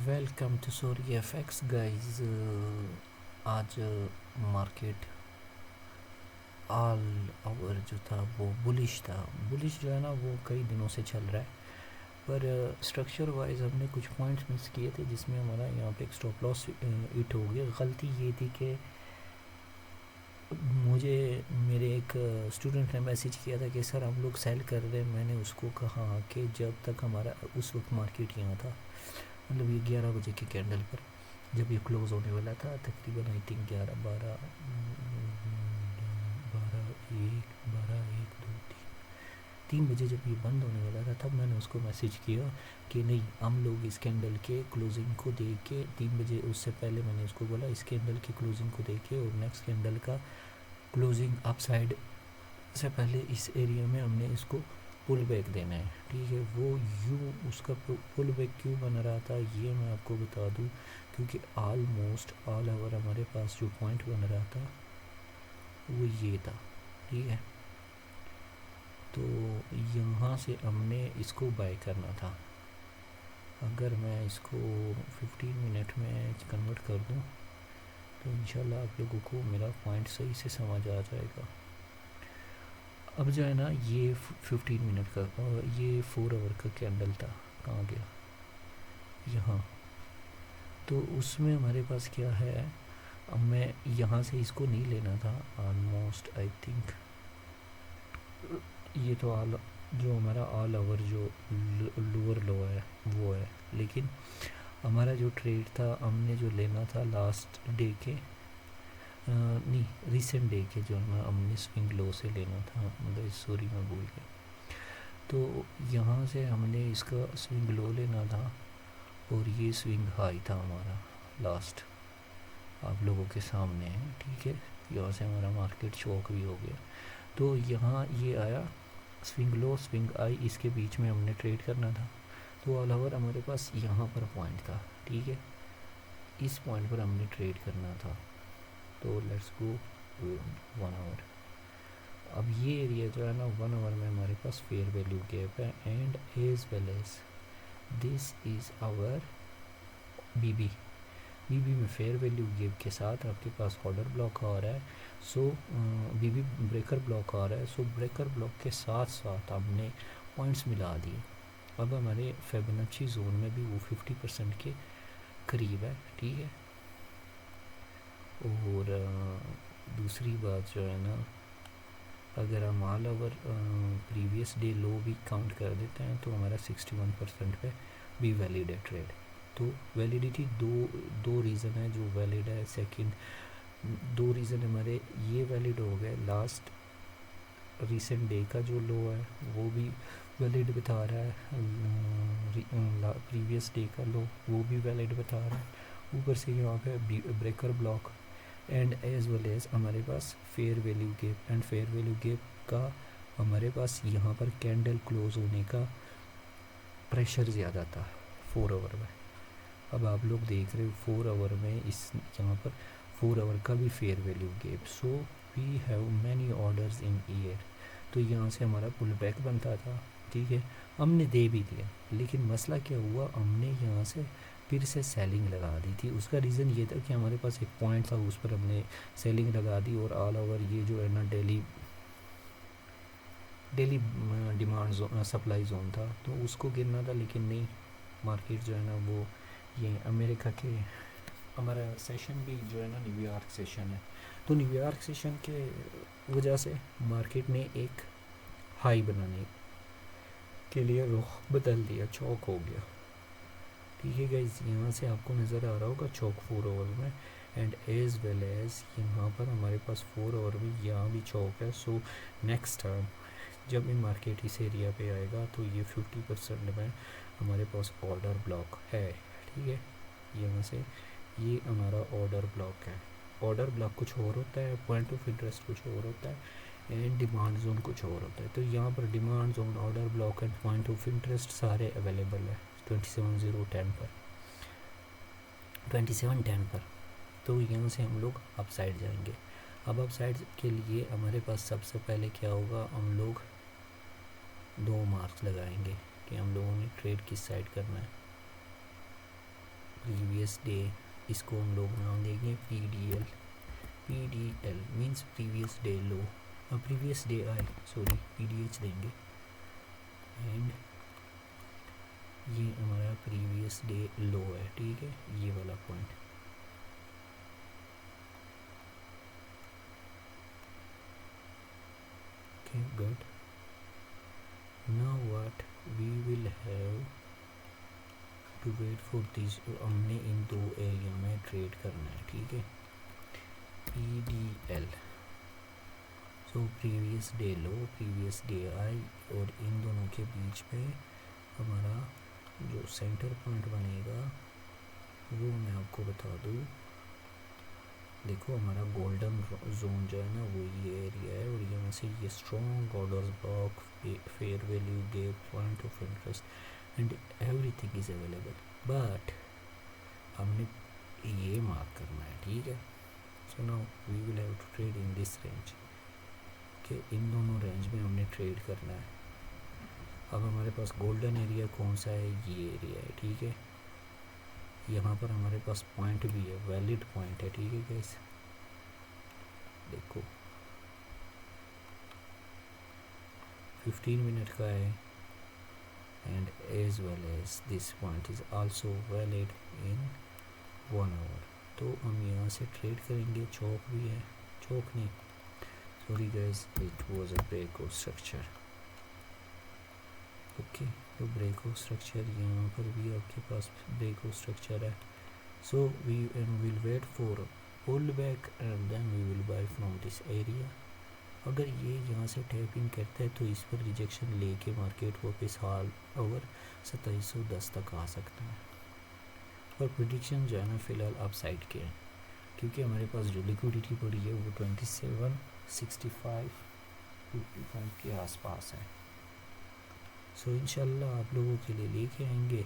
Welcome to sorry FX guys. आज market all over जो था वो बुलिश था। बुलिश जो है ना वो कई दिनों से चल रहा है, पर स्ट्रक्चर वाइज हमने कुछ पॉइंट्स मिस किए थे जिसमें हमारा यहाँ पे एक स्टॉप लॉस हिट हो गया। गलती ये थी कि मुझे मेरे एक स्टूडेंट ने मैसेज किया था कि सर हम लोग सेल कर रहे हैं। मैंने उसको कहा कि जब तक हमारा उस वक्त मार्केट यहाँ था, मतलब ये 11 बजे के कैंडल पर जब ये क्लोज़ होने वाला था, तकरीबन आई थिंक 11 12 3 बजे जब ये बंद होने वाला था, तब मैंने उसको मैसेज किया कि नहीं, हम लोग इस कैंडल के क्लोजिंग को देख के 3 बजे, उससे पहले मैंने उसको बोला इस कैंडल की क्लोजिंग को देख के और नेक्स्ट कैंडल का क्लोजिंग अपसाइड से पहले इस एरिया में हमने इसको पुल बैक देना है। ठीक है, वो यू उसका पुल बैक क्यों बन रहा था ये मैं आपको बता दूं, क्योंकि ऑलमोस्ट ऑल ओवर हमारे पास जो पॉइंट बन रहा था वो ये था। ठीक है, तो यहाँ से हमने इसको बाय करना था। अगर मैं इसको 15 मिनट में कन्वर्ट कर दूं तो इंशाल्लाह आप लोगों को मेरा पॉइंट सही से समझ आ जाएगा। अब जो है ना ये 15 मिनट का और ये 4 आवर का कैंडल था, कहाँ गया, यहाँ। तो उसमें हमारे पास क्या है, अब मैं यहाँ से इसको नहीं लेना था। ऑलमोस्ट आई थिंक ये तो ऑल जो हमारा ऑल ओवर जो लोअर लो है वो है, लेकिन हमारा जो ट्रेड था हमने जो लेना था लास्ट डे के नहीं रिसेंट डे के, जो है हमने स्विंग लो से लेना था। मतलब सॉरी मैं भूल गया। तो यहाँ से हमने इसका स्विंग लो लेना था और ये स्विंग हाई था हमारा लास्ट, आप लोगों के सामने है। ठीक है, यहाँ से हमारा मार्केट चौक भी हो गया। तो यहाँ ये आया स्विंग लो स्विंग आई, इसके बीच में हमने ट्रेड करना था। तो ऑल ओवर हमारे पास यहाँ पर पॉइंट था। ठीक है, इस पॉइंट पर हमने ट्रेड करना था। तो लेट्स गो 1 आवर। अब ये एरिया जो है ना 1 आवर में हमारे पास फेयर वैल्यू गैप है, and as well as this is our BB. BB में फेयर वैल्यू गैप के साथ आपके पास ऑर्डर ब्लॉक आ रहा है। सो बीबी ब्रेकर ब्लॉक आ रहा है। सो ब्रेकर ब्लॉक के साथ साथ हमने पॉइंट्स मिला दिए। अब हमारे फिबोनाची जोन में भी वो 50% के करीब है। ठीक है, और दूसरी बात जो है ना, अगर हम ऑल ओवर प्रीवियस डे लो भी काउंट कर देते हैं तो हमारा 61% पे भी वैलिड है ट्रेड। तो वैलिडिटी दो रीज़न है जो वैलिड है। सेकंड, 2 रीज़न हमारे ये वैलिड हो गए, लास्ट रिसेंट डे का जो लो है वो भी वैलिड बता रहा है, प्रीवियस डे का लो वो भी वैलिड बता रहा है। ऊपर से यहाँ पे breaker block and as well as हमारे पास fair value gap, and fair value gap का हमारे पास यहाँ पर कैंडल क्लोज होने का प्रेशर ज़्यादा था 4 आवर में। अब आप लोग देख रहे हो 4 आवर में इस यहाँ पर 4 आवर का भी fair value gap. So we have many orders in year. तो यहाँ से हमारा पुल बैक बनता था। ठीक है, हमने दे भी दिया, लेकिन मसला क्या हुआ, हमने यहाँ से फिर से सेलिंग लगा दी थी। उसका रीज़न ये था कि हमारे पास एक पॉइंट था, उस पर हमने सेलिंग लगा दी, और ऑल ओवर ये जो है ना daily demand zone supply zone था, तो उसको गिरना था। लेकिन नहीं, मार्केट जो है ना वो ये अमेरिका के, हमारा सेशन भी जो है ना न्यूयॉर्क सेशन है, तो न्यूयॉर्क सेशन के वजह से मार्केट ने एक हाई बनाने के लिए रुख बदल दिया, चौक हो गया। ठीक है गाइस, यहाँ से आपको नज़र आ रहा होगा चौक 4 ओवर में, एंड एज वेल एज यहाँ पर हमारे पास 4 ओवर में यहाँ भी चौक है। सो नेक्स्ट टाइम जब भी मार्केट इस एरिया पे आएगा तो ये 50% में हमारे पास ऑर्डर ब्लॉक है। ठीक है, यहाँ से ये हमारा ऑर्डर ब्लॉक है। ऑर्डर ब्लॉक कुछ और होता है, पॉइंट ऑफ इंटरेस्ट कुछ और होता है, एंड डिमांड जोन कुछ और होता है। तो यहाँ पर demand zone, order block and point of interest सारे अवेलेबल है 27.10 पर, 27.10 पर। तो यहाँ से हम लोग अप साइड जाएंगे। अब अप साइड के लिए हमारे पास सबसे पहले क्या होगा, हम लोग 2 मार्क्स लगाएंगे कि हम लोगों ने ट्रेड किस साइड करना है। प्रीवियस डे, इसको हम लोग नाम देंगे PDL। PDL means previous day low, previous day I sorry PDH देंगे। एंड ये हमारा प्रीवियस डे लो है, ठीक है, ये वाला point. Okay good. Now what we will have to wait for this, हमने इन दो एरिया में ट्रेड करना है, ठीक है। PDL so previous day low, previous day I, और इन दोनों के बीच में हमारा जो सेंटर पॉइंट बनेगा वो मैं आपको बता दूँ। देखो हमारा गोल्डन जोन जो है ना वो ये एरिया है, और यहाँ से ये strong orders block, fair value gap, point of interest and everything is available, but हमने ये मार्क करना है, ठीक है। So now we will have to trade in this range, कि इन दोनों रेंज में हमने ट्रेड करना है। अब हमारे पास गोल्डन एरिया कौन सा है, ये एरिया है, ठीक है। यहाँ पर हमारे पास पॉइंट भी है, वैलिड पॉइंट है, ठीक है गाइस। देखो 15 मिनट का है, and as well as this point is also valid in 1 hour. तो हम यहाँ से ट्रेड करेंगे। चौक भी है, चौक नहीं sorry guys, it was a breakout structure. Okay, तो ब्रेकआउट स्ट्रक्चर यहाँ पर भी आपके पास ब्रेकआउट स्ट्रक्चर है। So we will wait for pull back and then we will buy from this area. अगर ये यहाँ से टैपिंग करता है तो इस पर रिजेक्शन लेके मार्केट वापस हाल ओवर 2710 तक आ सकता है। और प्रेडिक्शन जो है ना फ़िलहाल अप साइड के हैं, क्योंकि हमारे पास जो लिक्विडिटी पड़ी है वो 27, 65, 55 के आसपास है। सो इंशाल्लाह आप लोगों के लिए लेके आएंगे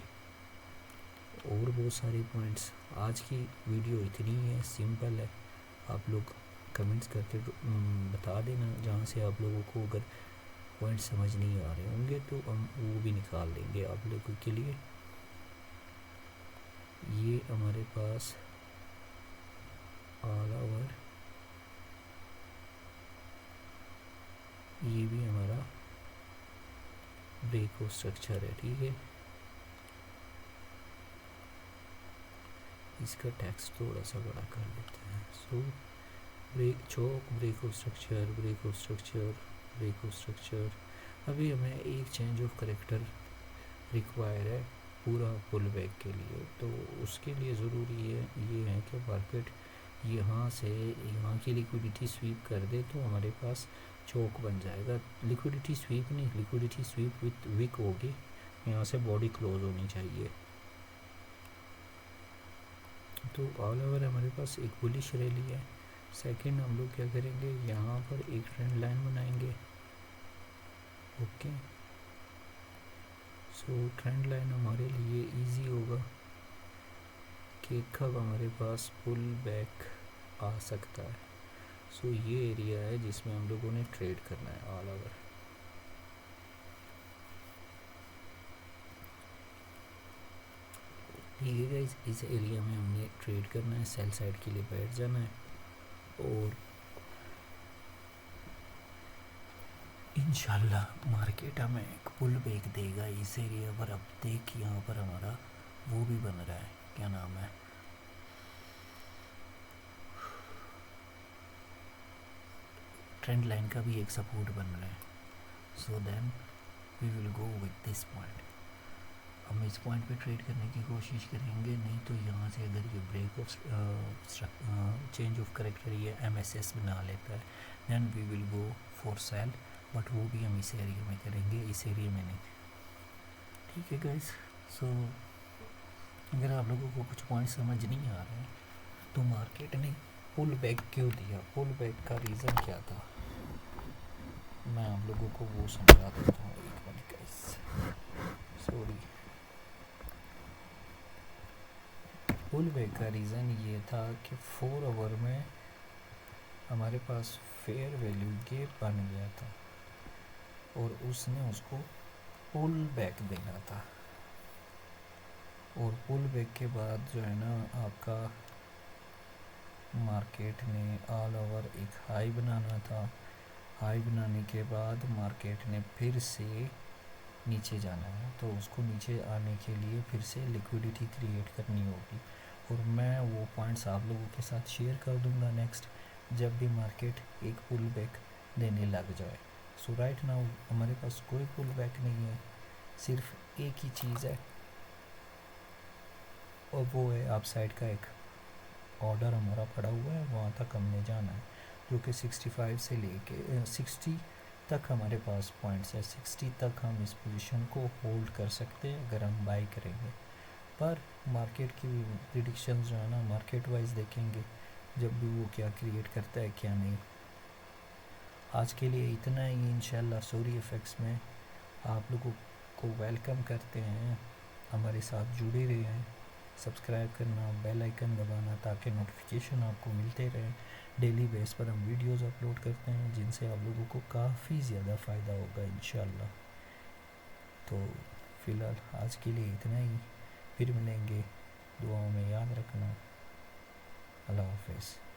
और बहुत सारे पॉइंट्स। आज की वीडियो इतनी है, सिंपल है। आप लोग कमेंट्स करके बता देना जहाँ से आप लोगों को अगर पॉइंट समझ नहीं आ रहे होंगे तो हम वो भी निकाल देंगे आप लोगों के लिए। ये हमारे पास ऑल ओवर ये भी हमारा ब्रेकआउट स्ट्रक्चर है, ठीक है। इसका टेक्स्ट थोड़ा सा बड़ा कर लेते हैं। सो चौक, breakout structure, breakout structure, breakout structure. अभी हमें एक चेंज ऑफ करेक्टर रिक्वायर है पूरा पुल बैक के लिए, तो उसके लिए ज़रूरी है ये है कि मार्केट यहाँ से यहाँ की लिक्विडिटी स्वीप कर दे तो हमारे पास चौक बन जाएगा। लिक्विडिटी स्वीप नहीं, लिक्विडिटी स्वीप विथ विक होगी, यहाँ से बॉडी क्लोज होनी चाहिए। तो ऑल ओवर हमारे पास एक बुलिश रैली है। सेकंड हम लोग क्या करेंगे, यहाँ पर एक ट्रेंड लाइन बनाएंगे। ओके, सो ट्रेंड लाइन हमारे लिए इजी होगा कि कब हमारे पास पुल बैक आ सकता है। सो ये एरिया है जिसमें हम लोगों ने ट्रेड करना है ऑल ओवर। ठीक है गाइस, इस एरिया में हमने ट्रेड करना है, सेल साइड के लिए बैठ जाना है और इंशाल्लाह मार्केट हमें एक पुल बैक देगा इस एरिया पर। अब देख यहाँ पर हमारा वो भी बन रहा है, क्या नाम है, ट्रेंड लाइन का भी एक सपोर्ट बन रहा है। So then we will go with this point. हम इस पॉइंट पे ट्रेड करने की कोशिश करेंगे, नहीं तो यहाँ से अगर ये break of change of character ये MSS बना लेता है then we will go for sell, but वो भी हम इस एरिया में करेंगे, इस एरिया में नहीं। ठीक है गाइस, सो अगर आप लोगों को कुछ पॉइंट समझ नहीं आ रहे हैं तो मार्केट ने पुल बैक क्यों दिया, पुल बैक का रीज़न क्या था, मैं आप लोगों को वो समझा देता हूँ। एक minute guys, sorry. Pull back का रीज़न ये था कि 4 आवर में हमारे पास फेयर वैल्यू गैप बन गया था और उसने उसको पुल बैक देना था। और पुल बैक के बाद जो है ना आपका मार्केट ने ऑल ओवर एक हाई बनाना था। हाई बनाने के बाद मार्केट ने फिर से नीचे जाना है, तो उसको नीचे आने के लिए फिर से लिक्विडिटी क्रिएट करनी होगी। और मैं वो पॉइंट्स आप लोगों के साथ शेयर कर दूंगा नेक्स्ट, जब भी मार्केट एक पुल बैक देने लग जाए। सो राइट नाउ हमारे पास कोई पुल बैक नहीं है, सिर्फ एक ही चीज़ है और वो है आप साइड का एक ऑर्डर हमारा पड़ा हुआ है, वहाँ तक हमने जाना है, जो कि 65 से लेके 60 तक हमारे पास पॉइंट्स है। 60 तक हम इस पोजीशन को होल्ड कर सकते हैं अगर हम बाई करेंगे। पर मार्केट की प्रिडिक्शंस जो है ना मार्केट वाइज देखेंगे जब भी वो क्या क्रिएट करता है क्या नहीं। आज के लिए इतना ही, इंशाल्लाह सॉरी इफ़ेक्ट्स में आप लोगों को वेलकम करते हैं, हमारे साथ जुड़े रहे हैं। सब्सक्राइब करना, बेल आइकन दबाना ताकि नोटिफिकेशन आपको मिलते रहें। डेली बेस पर हम वीडियोस अपलोड करते हैं जिनसे आप लोगों को काफ़ी ज़्यादा फ़ायदा होगा इंशाल्लाह। तो फ़िलहाल आज के लिए इतना ही, फिर मिलेंगे, दुआओं में याद रखना। अल्लाह हाफ़िज़।